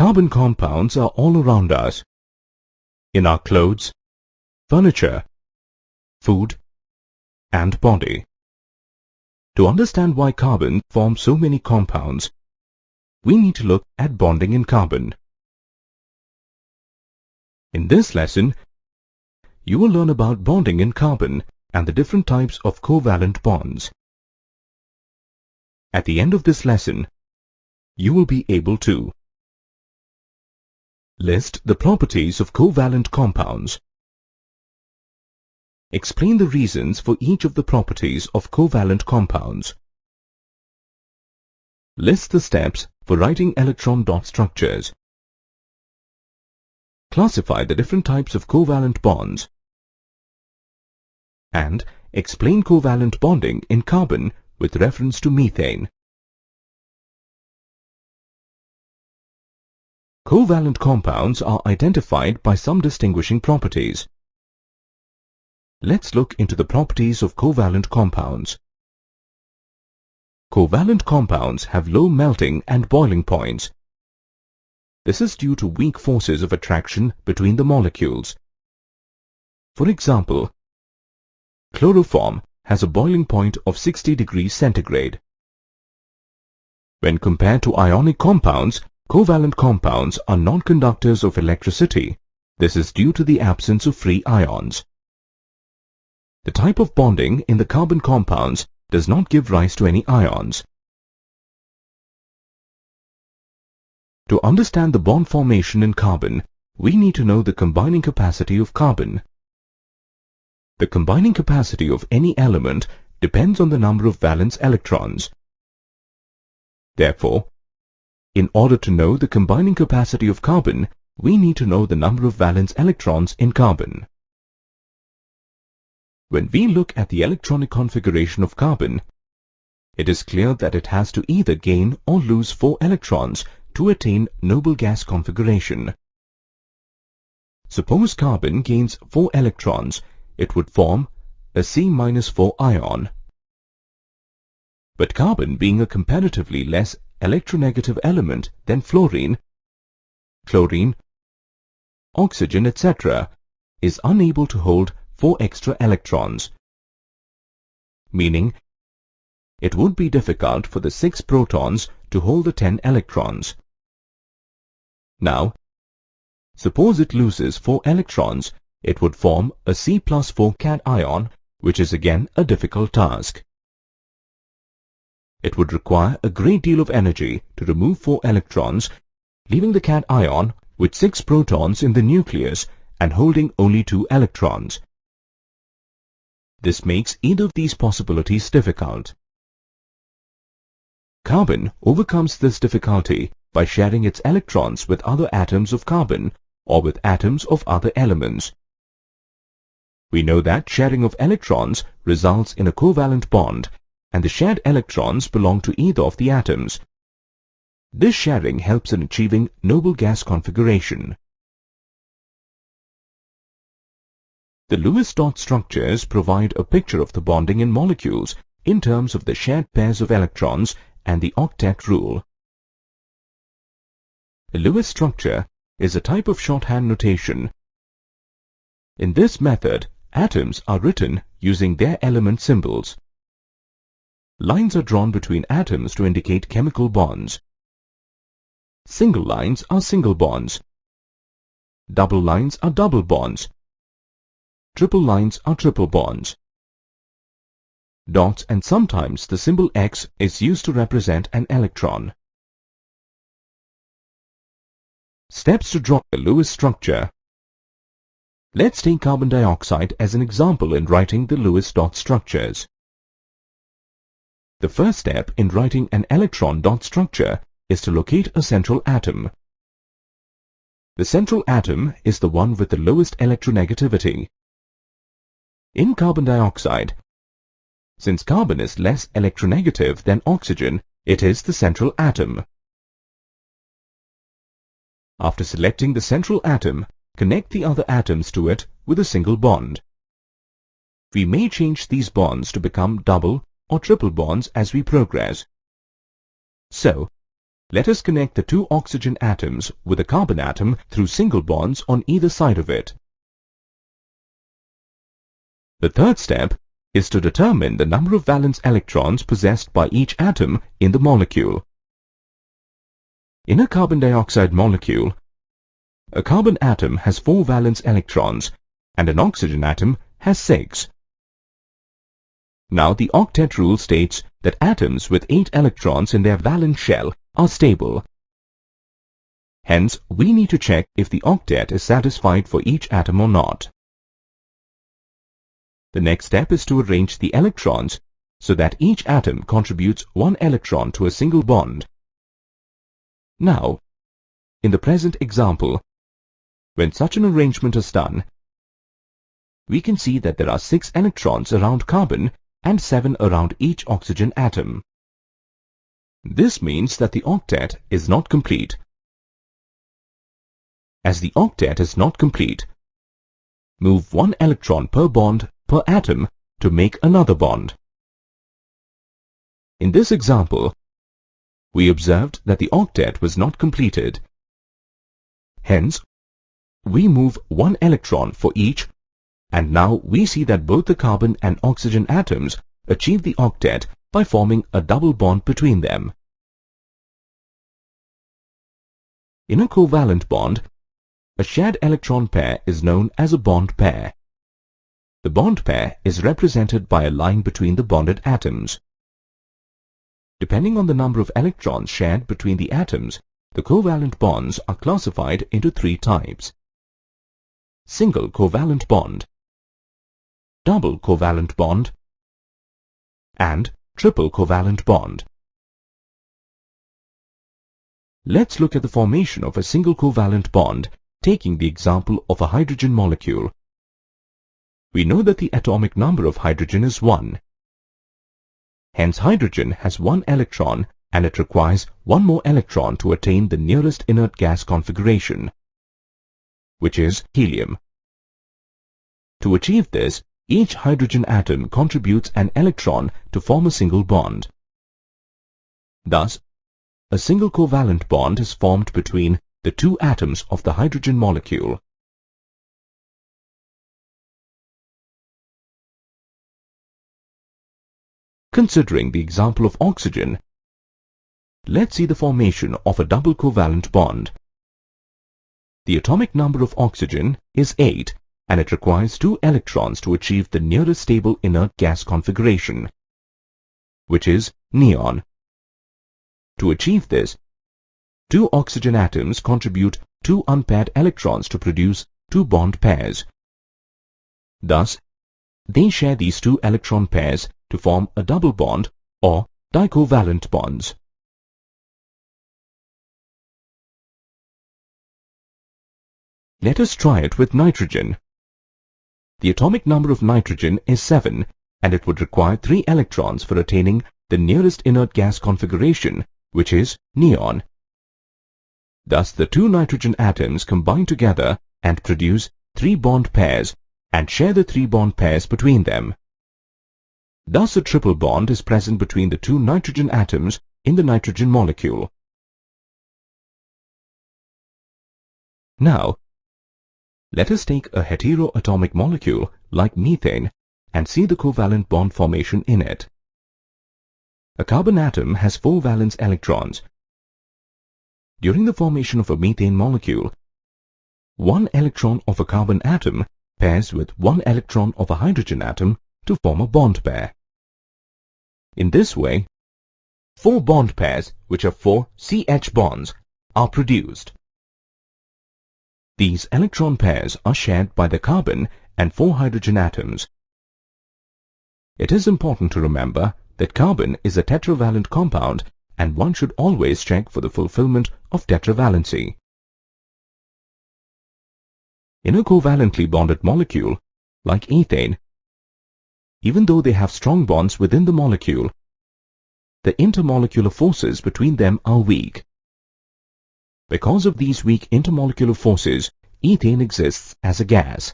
Carbon compounds are all around us, in our clothes, furniture, food, and body. To understand why carbon forms so many compounds, we need to look at bonding in carbon. In this lesson, you will learn about bonding in carbon and the different types of covalent bonds. At the end of this lesson, you will be able to list the properties of covalent compounds, explain the reasons for each of the properties of covalent compounds, list the steps for writing electron dot structures, classify the different types of covalent bonds, and explain covalent bonding in carbon with reference to methane. Covalent compounds are identified by some distinguishing properties. Let's look into the properties of covalent compounds. Covalent compounds have low melting and boiling points. This is due to weak forces of attraction between the molecules. For example, chloroform has a boiling point of 60 degrees centigrade. When compared to ionic compounds, covalent compounds are non-conductors of electricity. This is due to the absence of free ions. The type of bonding in the carbon compounds does not give rise to any ions. To understand the bond formation in carbon, we need to know the combining capacity of carbon. The combining capacity of any element depends on the number of valence electrons. Therefore, in order to know the combining capacity of carbon, we need to know the number of valence electrons in carbon. When we look at the electronic configuration of carbon, it is clear that it has to either gain or lose 4 electrons to attain noble gas configuration. Suppose carbon gains 4 electrons, it would form a C-4 ion. But carbon being a comparatively less electronegative element than fluorine, chlorine, oxygen, etc., is unable to hold 4 extra electrons, meaning it would be difficult for the 6 protons to hold the 10 electrons. Now, suppose it loses 4 electrons, it would form a C+4 cation, which is again a difficult task. It would require a great deal of energy to remove 4 electrons, leaving the cation with 6 protons in the nucleus and holding only 2 electrons. This makes either of these possibilities difficult. Carbon overcomes this difficulty by sharing its electrons with other atoms of carbon or with atoms of other elements. We know that sharing of electrons results in a covalent bond, and the shared electrons belong to either of the atoms. This sharing helps in achieving noble gas configuration. The Lewis dot structures provide a picture of the bonding in molecules in terms of the shared pairs of electrons and the octet rule. A Lewis structure is a type of shorthand notation. In this method, atoms are written using their element symbols. Lines are drawn between atoms to indicate chemical bonds. Single lines are single bonds. Double lines are double bonds. Triple lines are triple bonds. Dots and sometimes the symbol X is used to represent an electron. Steps to draw a Lewis structure. Let's take carbon dioxide as an example in writing the Lewis dot structures. The first step in writing an electron dot structure is to locate a central atom. The central atom is the one with the lowest electronegativity. In carbon dioxide, since carbon is less electronegative than oxygen, it is the central atom. After selecting the central atom, connect the other atoms to it with a single bond. We may change these bonds to become double or triple bonds as we progress. So, Let us connect the two oxygen atoms with a carbon atom through single bonds on either side of it. The third step is to determine the number of valence electrons possessed by each atom in the molecule. In a carbon dioxide molecule, a carbon atom has 4 valence electrons and an oxygen atom has 6. Now the octet rule states that atoms with 8 electrons in their valence shell are stable. Hence, we need to check if the octet is satisfied for each atom or not. The next step is to arrange the electrons so that each atom contributes 1 electron to a single bond. Now, in the present example, when such an arrangement is done, we can see that there are 6 electrons around carbon and 7 around each oxygen atom. This means that the octet is not complete. As the octet is not complete, move 1 electron per bond per atom to make another bond. In this example, we observed that the octet was not completed. Hence, we move 1 electron for each, and now we see that both the carbon and oxygen atoms achieve the octet by forming a double bond between them. In a covalent bond, a shared electron pair is known as a bond pair. The bond pair is represented by a line between the bonded atoms. Depending on the number of electrons shared between the atoms, the covalent bonds are classified into 3 types: single covalent bond, double covalent bond, and triple covalent bond. Let's look at the formation of a single covalent bond, taking the example of a hydrogen molecule. We know that the atomic number of hydrogen is 1. Hence, hydrogen has 1 electron and it requires 1 more electron to attain the nearest inert gas configuration, which is helium. To achieve this, each hydrogen atom contributes an electron to form a single bond. Thus, a single covalent bond is formed between the 2 atoms of the hydrogen molecule. Considering the example of oxygen, let's see the formation of a double covalent bond. The atomic number of oxygen is 8 and it requires 2 electrons to achieve the nearest stable inert gas configuration, which is neon. To achieve this, 2 oxygen atoms contribute 2 unpaired electrons to produce 2 bond pairs. Thus, they share these 2 electron pairs to form a double bond or dicovalent bonds. Let us try it with nitrogen. The atomic number of nitrogen is 7 and it would require 3 electrons for attaining the nearest inert gas configuration, which is neon. Thus, the 2 nitrogen atoms combine together and produce 3 bond pairs and share the 3 bond pairs between them. Thus, a triple bond is present between the 2 nitrogen atoms in the nitrogen molecule. Now, let us take a heteroatomic molecule like methane and see the covalent bond formation in it. A carbon atom has 4 valence electrons. During the formation of a methane molecule, 1 electron of a carbon atom pairs with 1 electron of a hydrogen atom to form a bond pair. In this way, 4 bond pairs, which are 4 CH bonds, are produced. These electron pairs are shared by the carbon and 4 hydrogen atoms. It is important to remember that carbon is a tetravalent compound and one should always check for the fulfillment of tetravalency. In a covalently bonded molecule, like ethane, even though they have strong bonds within the molecule, the intermolecular forces between them are weak. Because of these weak intermolecular forces, ethane exists as a gas.